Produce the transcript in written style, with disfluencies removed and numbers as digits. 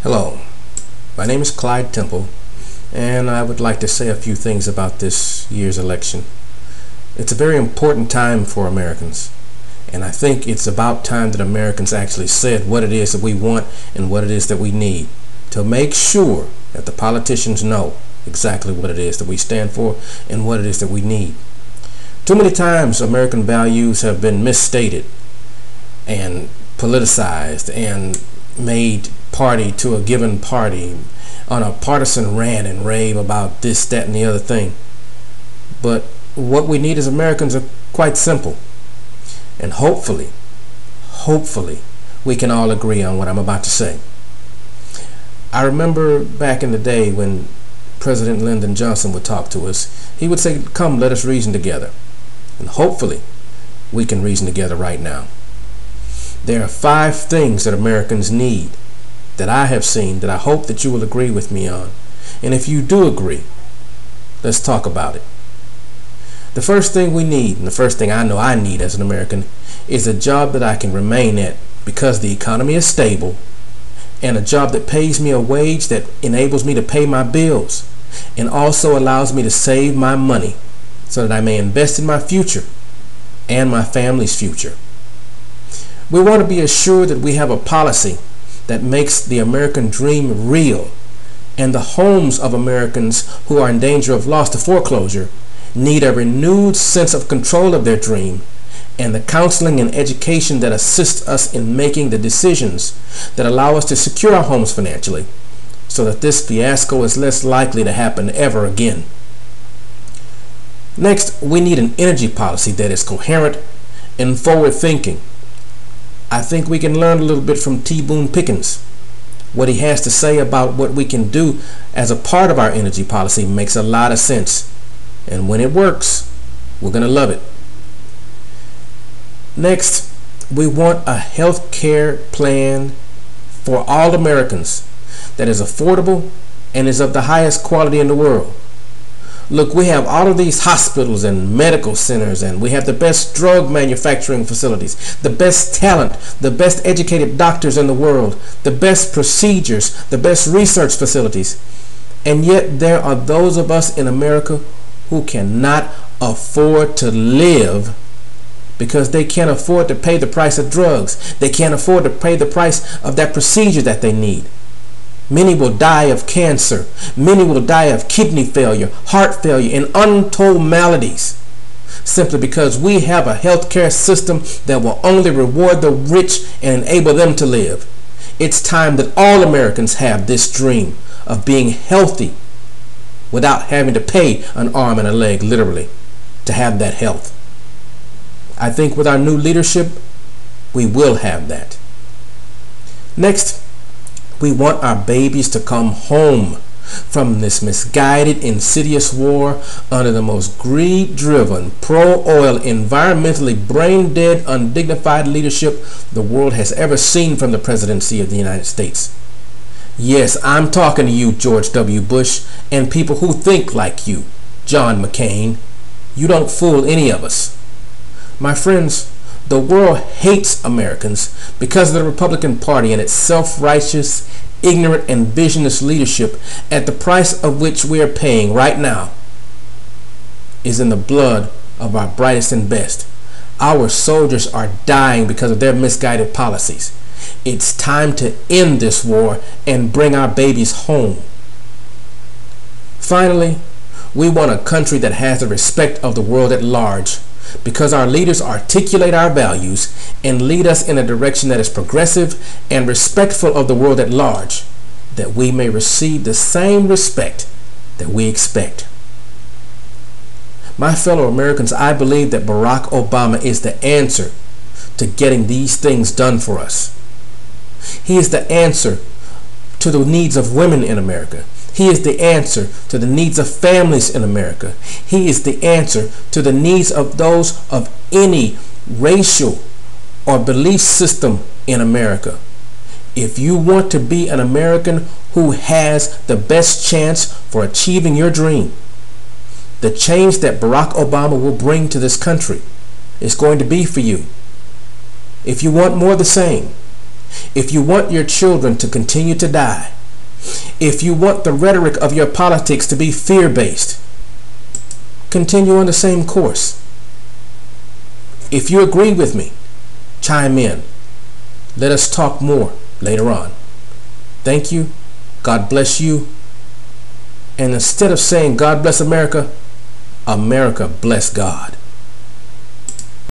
Hello, my name is Clyde Temple, and I would like to say a few things about this year's election. It's a very important time for Americans, and I think it's about time that Americans actually said what it is that we want and what it is that we need, to make sure that the politicians know exactly what it is that we stand for and what it is that we need. Too many times American values have been misstated and politicized and made party to a given party on a partisan rant and rave about this, that, and the other thing. But what we need as Americans are quite simple. And hopefully, we can all agree on what I'm about to say. I remember back in the day when President Lyndon Johnson would talk to us, he would say, "Come, let us reason together." And hopefully, we can reason together right now. There are 5 things that Americans need that I have seen that I hope that you will agree with me on. And if you do agree, let's talk about it. The first thing we need, and the first thing I know I need as an American, is a job that I can remain at because the economy is stable, and a job that pays me a wage that enables me to pay my bills and also allows me to save my money so that I may invest in my future and my family's future. We want to be assured that we have a policy that makes the American dream real, and the homes of Americans who are in danger of loss to foreclosure need a renewed sense of control of their dream and the counseling and education that assists us in making the decisions that allow us to secure our homes financially so that this fiasco is less likely to happen ever again. Next, we need an energy policy that is coherent and forward-thinking. I think we can learn a little bit from T. Boone Pickens. What he has to say about what we can do as a part of our energy policy makes a lot of sense. And when it works, we're going to love it. Next, we want a health care plan for all Americans that is affordable and is of the highest quality in the world. Look, we have all of these hospitals and medical centers, and we have the best drug manufacturing facilities, the best talent, the best educated doctors in the world, the best procedures, the best research facilities. And yet there are those of us in America who cannot afford to live because they can't afford to pay the price of drugs. They can't afford to pay the price of that procedure that they need. Many will die of cancer. Many will die of kidney failure, heart failure, and untold maladies simply because we have a healthcare system that will only reward the rich and enable them to live. It's time that all Americans have this dream of being healthy without having to pay an arm and a leg, literally, to have that health. I think with our new leadership, we will have that. Next, we want our babies to come home from this misguided, insidious war under the most greed-driven, pro-oil, environmentally brain-dead, undignified leadership the world has ever seen from the presidency of the United States. Yes, I'm talking to you, George W. Bush, and people who think like you, John McCain. You don't fool any of us. My friends, the world hates Americans because of the Republican Party and its self-righteous, ignorant, and visionless leadership, at the price of which we are paying right now is in the blood of our brightest and best. Our soldiers are dying because of their misguided policies. It's time to end this war and bring our babies home. Finally, we want a country that has the respect of the world at large, because our leaders articulate our values and lead us in a direction that is progressive and respectful of the world at large, that we may receive the same respect that we expect. My fellow Americans, I believe that Barack Obama is the answer to getting these things done for us. He is the answer to the needs of women in America. He is the answer to the needs of families in America. He is the answer to the needs of those of any racial or belief system in America. If you want to be an American who has the best chance for achieving your dream, the change that Barack Obama will bring to this country is going to be for you. If you want more of the same, if you want your children to continue to die, if you want the rhetoric of your politics to be fear-based, continue on the same course. If you agree with me, chime in. Let us talk more later on. Thank you. God bless you. And instead of saying God bless America, America bless God.